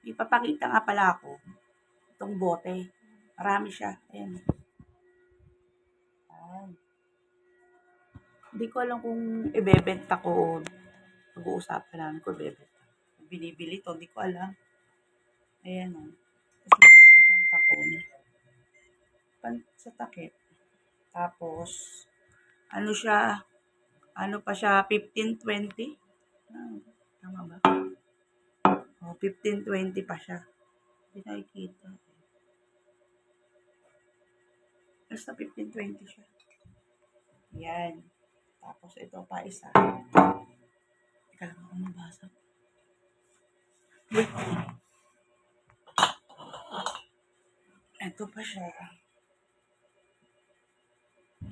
Ipapakita nga pala ako. Itong bote. Marami siya. Ayan. Ayan. Hindi ko alam kung ibebenta ko o pag-uusapan namin kung ibebenta. Binibili to, hindi ko alam. Ayan o. Tapos meron pa siyang tapon. Sa takip. Tapos, ano siya, ano pa siya, 15-20? Tama ba? O, 15-20 pa siya. Hindi nakikita. Basta 15-20 siya. Yan. Tapos ito pa isa. Teka lang ako mabasa. Ito pa siya.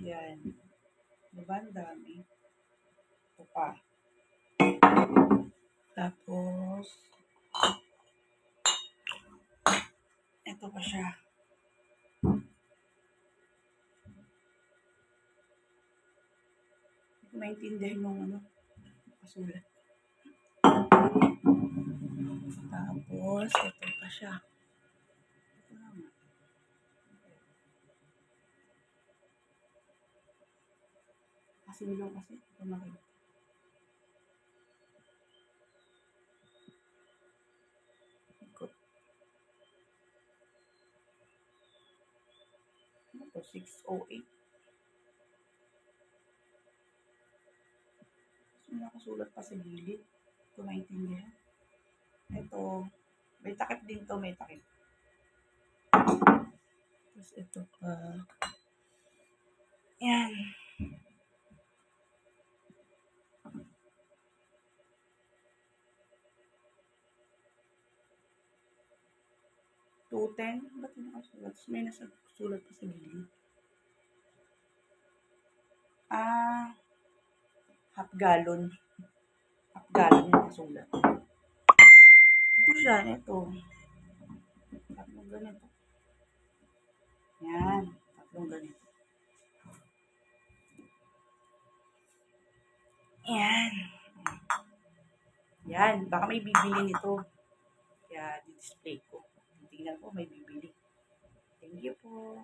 Yan. Diba ang dami? Ito pa. Tapos, ito pa siya. Hindi ko maintindihan yung ano, kasulat. Tapos, ito pa siya. Ito naman. Kasi nilo kasi, ito makikita. Ikot. Ano to? 608. May nakasulat pa sa gilid. Ito maintindihan. Ito, may takip din to, may takip. Tapos ito pa. Yan. $2.10. Ba't yung nakasulat? Tapos may nasulat pa sa gilid. Half gallon. Half gallon yung nasulat. Ito siya, ito. Tatlong ganito. Yan. Tatlong ganito. Yan. Yan. Baka may bibili nito. Kaya, di-display ko. Tingnan ko, may bibili. Thank you po.